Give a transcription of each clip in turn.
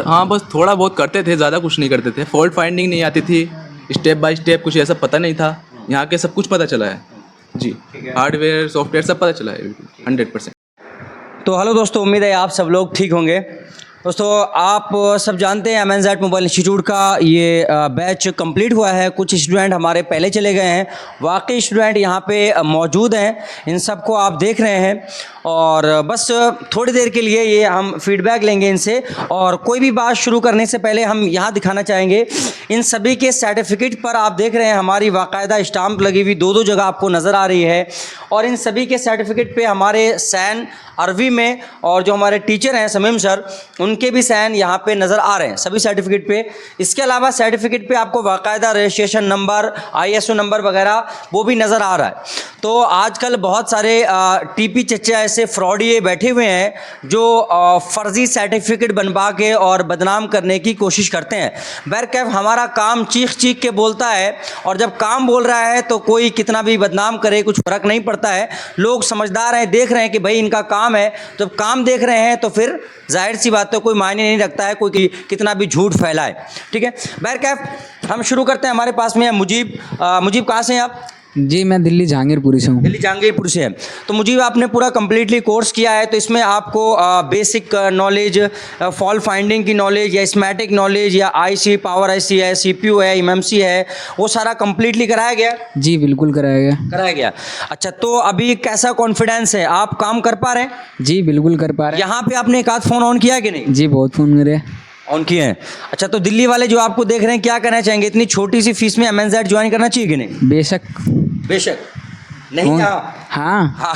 हाँ बस थोड़ा बहुत करते थे, ज़्यादा कुछ नहीं करते थे। फॉल्ट फाइंडिंग नहीं आती थी, स्टेप बाय स्टेप कुछ ऐसा पता नहीं था। यहाँ के सब कुछ पता चला है जी, हार्डवेयर सॉफ्टवेयर सब पता चला है 100%। तो हेलो दोस्तों, उम्मीद है आप सब लोग ठीक होंगे। दोस्तों आप सब जानते हैं MNZ मोबाइल इंस्टीट्यूट का ये बैच कंप्लीट हुआ है। कुछ स्टूडेंट हमारे पहले चले गए हैं, बाकी स्टूडेंट यहाँ पे मौजूद हैं। इन सबको आप देख रहे हैं और बस थोड़ी देर के लिए ये हम फीडबैक लेंगे इनसे। और कोई भी बात शुरू करने से पहले हम यहाँ दिखाना चाहेंगे इन सभी के सर्टिफिकेट पर आप देख रहे हैं हमारी बाकायदा स्टाम्प लगी हुई दो जगह आपको नज़र आ रही है। और इन सभी के सर्टिफिकेट पे हमारे साइन अरबी में, और जो हमारे टीचर हैं समीम सर, उनके भी साइन यहाँ पे नज़र आ रहे हैं सभी सर्टिफिकेट पे। इसके अलावा सर्टिफिकेट पे आपको बाकायदा रजिस्ट्रेशन नंबर, ISO नंबर वगैरह वो भी नज़र आ रहा है। तो आजकल बहुत सारे TP चच्चा ऐसे फ्रॉडिये बैठे हुए हैं जो फ़र्ज़ी सर्टिफिकेट बनवा के और बदनाम करने की कोशिश करते हैं। बहरकैफ हमारा काम चीख चीख के बोलता है, और जब काम बोल रहा है तो कोई कितना भी बदनाम करे कुछ फ़र्क नहीं पड़ता है। लोग समझदार हैं, देख रहे हैं कि भाई इनका काम है। जब काम देख रहे हैं तो फिर जाहिर सी बात है कोई मायने नहीं रखता है कोई कितना भी झूठ फैलाए। ठीक है, बहरकैफ हम शुरू करते हैं। हमारे पास में है मुजीब। मुजीब कहाँ से हैं आप? जी मैं दिल्ली जहांगीरपुरी से हूँ। दिल्ली जहांगीरपुर से है। तो मुझे आपने पूरा कम्प्लीटली कोर्स किया है, तो इसमें आपको बेसिक नॉलेज, फॉल्ट फाइंडिंग की नॉलेज या स्मैटिक नॉलेज या IC, पावर IC है, CPU है, MMC है, वो सारा कम्प्लीटली कराया गया? जी बिल्कुल कराया गया। अच्छा, तो अभी कैसा कॉन्फिडेंस है, आप काम कर पा रहे हैं? जी बिल्कुल कर पा रहे हैं। यहाँ पे आपने एक आध फ़ोन ऑन किया कि नहीं? जी बहुत फ़ोन करे ऑन किए हैं। अच्छा, तो दिल्ली वाले जो आपको देख रहे हैं क्या कहना चाहेंगे, इतनी छोटी सी फीस में MNZ ज्वाइन करना चाहिए कि नहीं? बेशक नहीं। हाँ।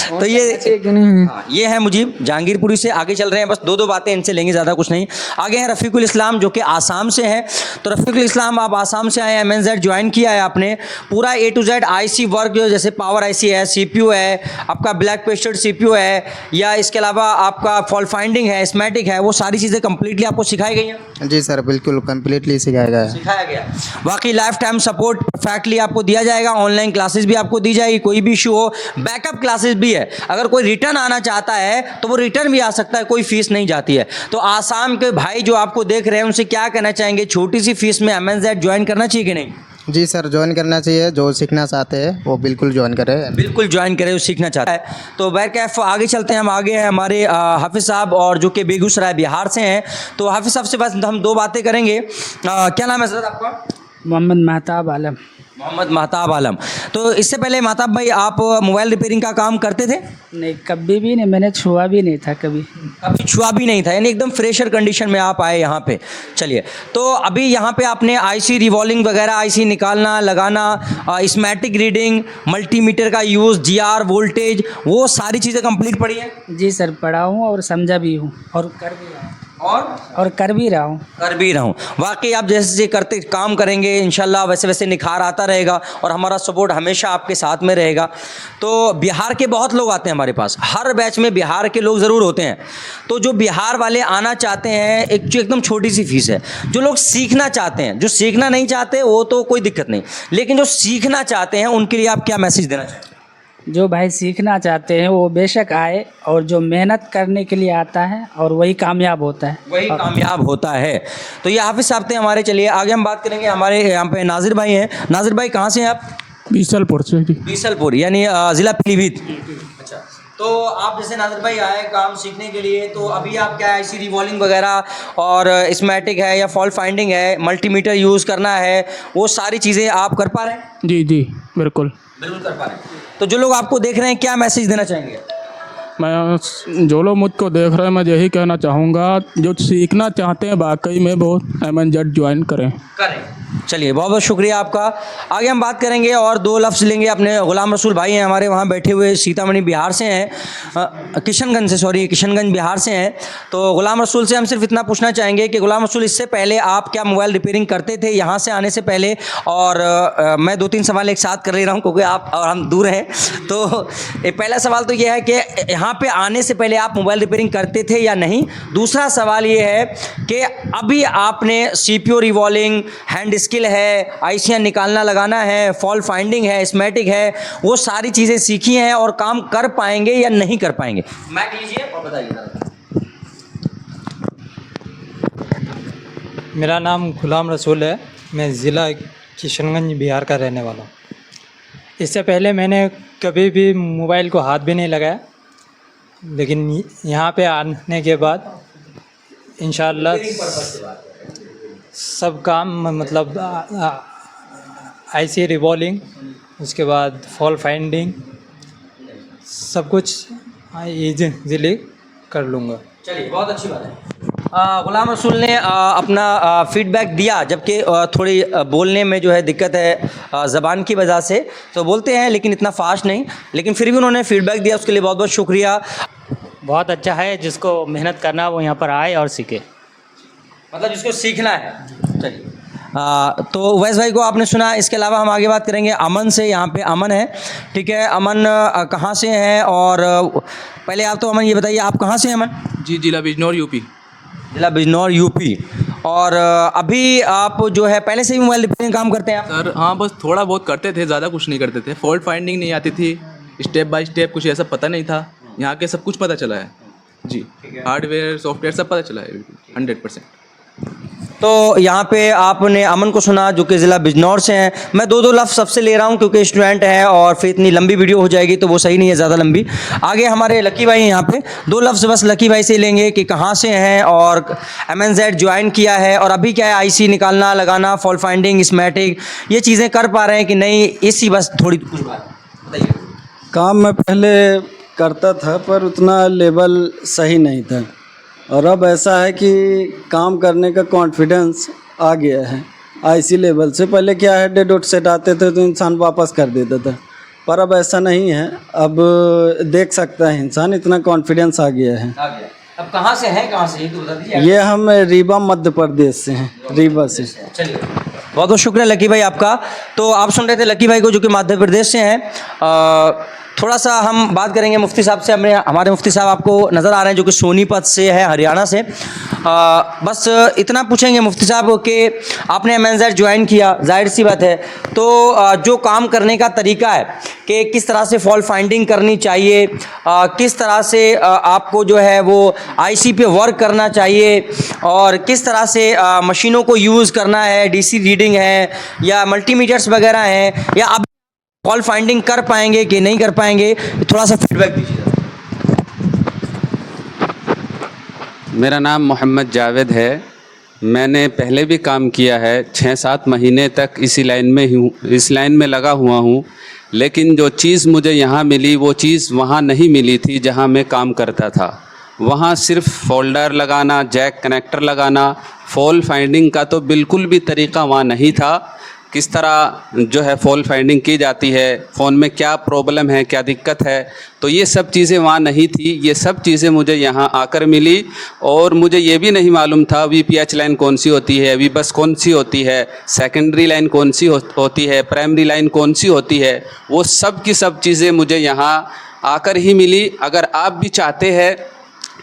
तो ये है मुजीब जहांगीरपुरी से। आगे चल रहे हैं, बस दो बातें इनसे लेंगे, ज़्यादा कुछ नहीं। आगे हैं रफ़ीकुल इस्लाम जो कि आसाम से हैं। तो रफ़ीकुल इस्लाम, आप आसाम से आए हैं, MNZ ज्वाइन किया है आपने। पूरा A to Z IC work जो जैसे पावर IC है, CPU है, आपका ब्लैक पेस्टेड CPU है, या इसके अलावा आपका फॉल्ट फाइंडिंग है, स्मैटिक है, वो सारी चीज़ें कम्प्लीटली आपको सिखाई गई हैं? जी सर, बिल्कुल कम्प्लीटली सिखाया गया। बाकी लाइफ टाइम सपोर्ट परफेक्टली आपको दिया जाएगा। ऑनलाइन क्लासेस भी आपको दी जाएगी, कोई भी इशू हो। बैकअप क्लासेस भी है, अगर कोई रिटर्न आना चाहता है तो वो रिटर्न भी आ सकता है, कोई फीस नहीं जाती है। तो आसाम के भाई जो आपको देख रहे हैं उनसे क्या कहना चाहेंगे, छोटी सी फीस में MNZ ज्वाइन करना चाहिए कि नहीं? जी सर, ज्वाइन करना चाहिए। जो सीखना चाहते हैं वो बिल्कुल ज्वाइन करें। बिल्कुल ज्वाइन करें, वो सीखना चाहता है। तो बहरकैफ आगे चलते हैं। हम आगे हैं हमारे हाफिज़ साहब, और जो कि बेगूसराय बिहार से हैं। तो हाफिज़ साहब से बस हम दो बातें करेंगे। क्या नाम है सर आपका? मोहम्मद महताब आलम। मोहम्मद महताब आलम। तो इससे पहले महताब भाई आप मोबाइल रिपेयरिंग का काम करते थे? नहीं, कभी भी नहीं, मैंने छुआ भी नहीं था, कभी छुआ भी नहीं था, यानी एकदम फ्रेशर कंडीशन में आप आए यहाँ पे। चलिए, तो अभी यहाँ पे आपने IC रिवॉल्विंग वगैरह, IC निकालना लगाना, स्मैटिक रीडिंग, मल्टीमीटर का यूज़, GR वोल्टेज, वो सारी चीज़ें कंप्लीट पड़ी हैं? जी सर, पढ़ा हूँ और समझा भी हूँ और कर भी रहा हूँ कर भी रहा हूँ। वाकई आप जैसे करते काम करेंगे इंशाल्लाह वैसे वैसे निखार आता रहेगा, और हमारा सपोर्ट हमेशा आपके साथ में रहेगा। तो बिहार के बहुत लोग आते हैं हमारे पास, हर बैच में बिहार के लोग ज़रूर होते हैं। तो जो बिहार वाले आना चाहते हैं, एकदम छोटी सी फीस है। जो लोग सीखना चाहते हैं, जो सीखना नहीं चाहते वो तो कोई दिक्कत नहीं, लेकिन जो सीखना चाहते हैं उनके लिए आप क्या मैसेज देना चाहेंगे? जो भाई सीखना चाहते हैं वो बेशक आए, और जो मेहनत करने के लिए आता है और वही कामयाब होता है, तो ये हाफिज़ साहब थे हमारे। चलिए आगे हम बात करेंगे। हमारे यहाँ पे नाजिर भाई हैं। नाजिर भाई कहाँ से हैं आप? बीसलपुर से। बीसलपुर यानी ज़िला पीलीभीत। अच्छा, तो आप जैसे नाजिर भाई आए काम सीखने के लिए, तो अभी आप क्या IC रिवॉल्विंग वगैरह और स्मैटिक है या फॉल्ट फाइंडिंग है, मल्टीमीटर यूज़ करना है, वो सारी चीज़ें आप कर पा रहे हैं? जी बिल्कुल कर पा रहे हैं। तो जो लोग आपको देख रहे हैं क्या मैसेज देना चाहेंगे? मैं जो लोग मुझको देख रहे हैं मैं यही कहना चाहूँगा, जो सीखना चाहते हैं वाकई में वो MNZ ज्वाइन करें। चलिए, बहुत बहुत शुक्रिया आपका। आगे हम बात करेंगे और दो लफ्ज़ लेंगे। अपने गुलाम रसूल भाई हैं हमारे वहाँ बैठे हुए, सीतामढ़ी बिहार से हैं, किशनगंज बिहार से हैं। तो गुलाम रसूल से हम सिर्फ इतना पूछना चाहेंगे कि गुलाम रसूल, इससे पहले आप क्या मोबाइल रिपेयरिंग करते थे यहाँ से आने से पहले? और मैं 2-3 सवाल एक साथ कर ले रहा हूँ क्योंकि आप और हम दूर हैं। तो पहला सवाल तो ये है कि यहाँ पे आने से पहले आप मोबाइल रिपेयरिंग करते थे या नहीं? दूसरा सवाल ये है कि अभी आपने CPU रिवॉल्विंग, हैंड स्किल है, IC निकालना लगाना है, फॉल्ट फाइंडिंग है, स्मैटिक है, वो सारी चीज़ें सीखी हैं और काम कर पाएंगे या नहीं कर पाएंगे? माइक लीजिए और बताइए। मेरा नाम गुलाम रसूल है। मैं ज़िला किशनगंज बिहार का रहने वाला हूँ। इससे पहले मैंने कभी भी मोबाइल को हाथ भी नहीं लगाया, लेकिन यहाँ पे आने के बाद इंशाअल्लाह सब काम मतलब आईसी रिवॉल्विंग, उसके बाद फॉल्ट फाइंडिंग, सब कुछ इजीली कर लूँगा। चलिए, बहुत अच्छी बात है। गुलाम रसूल ने अपना फीडबैक दिया, जबकि थोड़ी बोलने में जो है दिक्कत है ज़बान की वजह से, तो बोलते हैं लेकिन इतना फास्ट नहीं, लेकिन फिर भी उन्होंने फीडबैक दिया, उसके लिए बहुत बहुत शुक्रिया। बहुत अच्छा है, जिसको मेहनत करना वो यहाँ पर आए और सीखे, मतलब जिसको सीखना है। चलिए, तो उवैस भाई को आपने सुना। इसके अलावा हम आगे बात करेंगे अमन से। यहाँ पे अमन है, ठीक है। अमन कहाँ से हैं? और पहले आप तो अमन ये बताइए, आप कहाँ से हैं अमन? जी, जिला बिजनौर यूपी। जिला बिजनौर यूपी। और अभी आप जो है पहले से ही मोबाइल रिपेयरिंग काम करते हैं आप? सर हाँ, बस थोड़ा बहुत करते थे, ज़्यादा कुछ नहीं करते थे। फॉल्ट फाइंडिंग नहीं आती थी, स्टेप बाय स्टेप कुछ ऐसा पता नहीं था। यहाँ के सब कुछ पता चला है जी, हार्डवेयर सॉफ्टवेयर सब पता चला है 100%। तो यहाँ पे आपने अमन को सुना, जो कि ज़िला बिजनौर से हैं। मैं दो लफ्ज़ सबसे ले रहा हूँ क्योंकि स्टूडेंट है और फिर इतनी लंबी वीडियो हो जाएगी तो वो सही नहीं है ज़्यादा लंबी। आगे हमारे लकी भाई हैं, यहाँ पे दो लफ्ज़ बस लकी भाई से लेंगे कि कहाँ से हैं और MNZ ज्वाइन किया है और अभी क्या है, आईसी निकालना लगाना, फॉल्ट फाइंडिंग, स्मैटिक, ये चीज़ें कर पा रहे हैं कि नहीं, इसी बस थोड़ी कुछ बात बताइए। काम मैं पहले करता था पर उतना लेवल सही नहीं था, और अब ऐसा है कि काम करने का कॉन्फिडेंस आ गया है आईसी लेवल से। पहले क्या है, डेड डॉट सेट आते थे तो इंसान वापस कर देता था, पर अब ऐसा नहीं है। अब देख सकता है इंसान, इतना कॉन्फिडेंस आ गया है। अब कहाँ से हैं, कहाँ से ये तो बता दीजिए। ये हम रीवा मध्य प्रदेश से हैं, रीवा से। चलिए, बहुत बहुत शुक्रिया लकी भाई आपका। तो आप सुन रहे थे लकी भाई को, जो कि मध्य प्रदेश से हैं। थोड़ा सा हम बात करेंगे मुफ्ती साहब से। हमारे मुफ्ती साहब आपको नज़र आ रहे हैं, जो कि सोनीपत से है, हरियाणा से। बस इतना पूछेंगे मुफ्ती साहब को कि आपने MNZ ज्वाइन किया, जाहिर सी बात है, तो जो काम करने का तरीका है कि किस तरह से फॉल्ट फाइंडिंग करनी चाहिए, किस तरह से आपको जो है वो आईसी पे वर्क करना चाहिए, और किस तरह से मशीनों को यूज़ करना है, DC रीडिंग है या मल्टीमीटर्स वगैरह हैं, या आप फॉल्ट फाइंडिंग कर पाएंगे कि नहीं कर पाएंगे, थोड़ा सा फीडबैक दीजिए। मेरा नाम मोहम्मद जावेद है। मैंने पहले भी काम किया है, 6-7 महीने तक इसी लाइन में हूँ, इस लाइन में लगा हुआ हूँ। लेकिन जो चीज़ मुझे यहाँ मिली वो चीज़ वहाँ नहीं मिली थी जहाँ मैं काम करता था। वहाँ सिर्फ फोल्डर लगाना, जैक कनेक्टर लगाना, फॉल्ट फाइंडिंग का तो बिल्कुल भी तरीका वहाँ नहीं था। किस तरह जो है फॉल्ट फाइंडिंग की जाती है, फ़ोन में क्या प्रॉब्लम है, क्या दिक्कत है, तो ये सब चीज़ें वहाँ नहीं थी। ये सब चीज़ें मुझे यहाँ आकर मिली। और मुझे ये भी नहीं मालूम था VPH लाइन कौन सी होती है, VBus कौन सी होती है, सेकेंडरी लाइन कौन सी होती है, प्राइमरी लाइन कौन सी होती है। वो सब की सब चीज़ें मुझे यहाँ आकर ही मिली। अगर आप भी चाहते हैं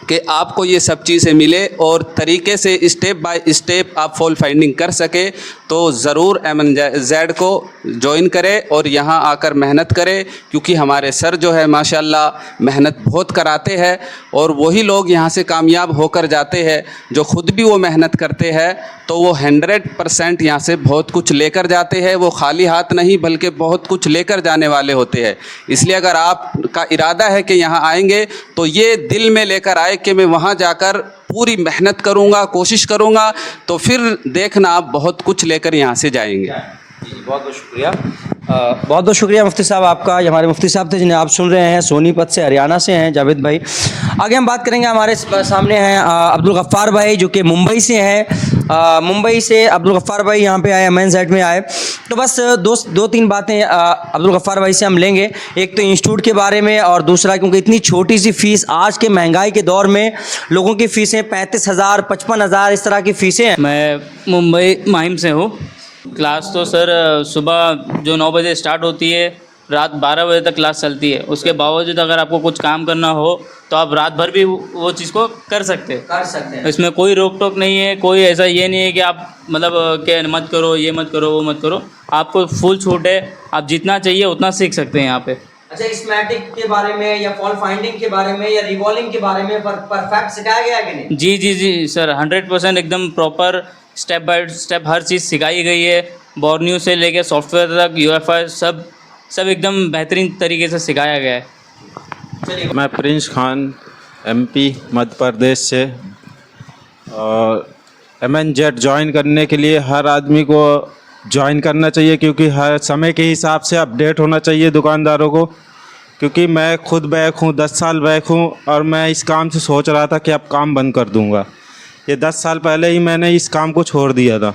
कि आपको ये सब चीज़ें मिले और तरीके से स्टेप बाय स्टेप आप फॉल्ट फाइंडिंग कर सके, तो ज़रूर MNZ को ज्वाइन करें और यहाँ आकर मेहनत करें, क्योंकि हमारे सर जो है माशाल्लाह मेहनत बहुत कराते हैं और वही लोग यहाँ से कामयाब होकर जाते हैं जो ख़ुद भी वो मेहनत करते हैं। तो वो 100% यहाँ से बहुत कुछ लेकर जाते हैं। वो खाली हाथ नहीं बल्कि बहुत कुछ लेकर जाने वाले होते हैं। इसलिए अगर आपका इरादा है कि यहाँ आएंगे तो ये दिल में लेकर आए कि मैं वहाँ जाकर पूरी मेहनत करूँगा, कोशिश करूँगा, तो फिर देखना आप बहुत कुछ लेकर यहाँ से जाएंगे। बहुत बहुत शुक्रिया, बहुत बहुत शुक्रिया मुफ्ती साहब आपका। ये हमारे मुफ्ती साहब थे जिन्हें आप सुन रहे हैं, सोनीपत से, हरियाणा से हैं, जावेद भाई। आगे हम बात करेंगे, हमारे सामने हैं अब्दुल गफ्फार भाई, जो कि मुंबई से हैं। मुंबई से अब्दुल गफ्फार भाई यहाँ पे आए, MNZ में आए। तो बस दो तीन बातें अब्दुल गफ्फार भाई से हम लेंगे। एक तो इंस्टीट्यूट के बारे में, और दूसरा क्योंकि इतनी छोटी सी फ़ीस, आज के महंगाई के दौर में लोगों की फ़ीसें 35,000, 55,000 इस तरह की फ़ीसें हैं। मैं मुंबई माहिम से हूँ। क्लास तो सर सुबह जो 9 बजे स्टार्ट होती है, रात 12 बजे तक क्लास चलती है। उसके बावजूद अगर आपको कुछ काम करना हो तो आप रात भर भी वो चीज़ को कर सकते हैं। इसमें कोई रोक टोक नहीं है, कोई ऐसा ये नहीं है कि आप मतलब कि मत करो, ये मत करो, वो मत करो। आपको फुल छूट है, आप जितना चाहिए उतना सीख सकते हैं यहाँ पे। अच्छा, स्कीमेटिक के बारे में या फॉल्ट फाइंडिंग के बारे में या रिवॉल्विंग के बारे में परफेक्ट सिखाया गया है कि नहीं? जी जी जी सर, 100% एकदम प्रॉपर स्टेप बाय स्टेप हर चीज़ सिखाई गई है। बोर्नियो से लेके सॉफ्टवेयर तक, यूएफआई सब एकदम बेहतरीन तरीके से सिखाया गया है। मैं प्रिंस खान, एमपी मध्य प्रदेश से। और MNZ ज्वाइन करने के लिए हर आदमी को ज्वाइन करना चाहिए, क्योंकि हर समय के हिसाब से अपडेट होना चाहिए दुकानदारों को। क्योंकि मैं खुद बैक हूँ, 10 साल बैक हूँ, और मैं इस काम से सोच रहा था कि अब काम बंद कर दूँगा। ये 10 साल पहले ही मैंने इस काम को छोड़ दिया था।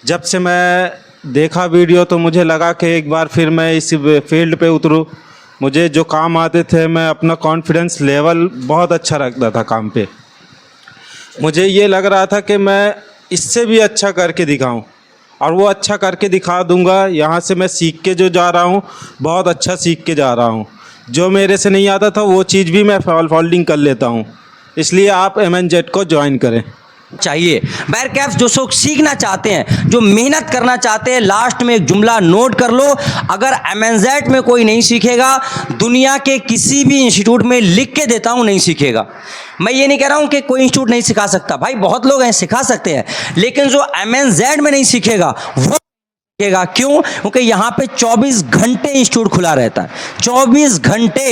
जब से मैं देखा वीडियो तो मुझे लगा कि एक बार फिर मैं इस फील्ड पे उतरूँ। मुझे जो काम आते थे, मैं अपना कॉन्फिडेंस लेवल बहुत अच्छा रखता था काम पे। मुझे ये लग रहा था कि मैं इससे भी अच्छा करके दिखाऊं, और वो अच्छा करके दिखा दूंगा। यहाँ से मैं सीख के जो जा रहा हूँ, बहुत अच्छा सीख के जा रहा हूँ। जो मेरे से नहीं आता था वो चीज़ भी मैं फोल्डिंग कर लेता हूँ। इसलिए आप MNZ को ज्वाइन करें चाहिए। बैर कैप्स जो लोग सीखना चाहते हैं, जो मेहनत करना चाहते हैं, लास्ट में एक जुमला नोट कर लो, अगर MNZ में कोई नहीं सीखेगा, दुनिया के किसी भी इंस्टीट्यूट में लिख के देता हूं नहीं सीखेगा। मैं ये नहीं कह रहा हूं कि कोई इंस्टीट्यूट नहीं सिखा सकता, भाई बहुत लोग हैं सिखा सकते हैं, लेकिन जो MNZ में नहीं सीखेगा वो सीखेगा। क्यों? क्योंकि यहाँ पे 24 घंटे इंस्टीट्यूट खुला रहता है। 24 घंटे,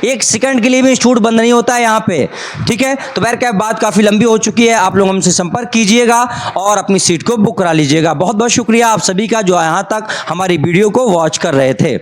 एक सेकंड के लिए भी इंस्टीट्यूट बंद नहीं होता है यहाँ पे। ठीक है, तो बैर क्या बात काफ़ी लंबी हो चुकी है। आप लोग हमसे संपर्क कीजिएगा और अपनी सीट को बुक करा लीजिएगा। बहुत बहुत शुक्रिया आप सभी का जो यहाँ तक हमारी वीडियो को वॉच कर रहे थे।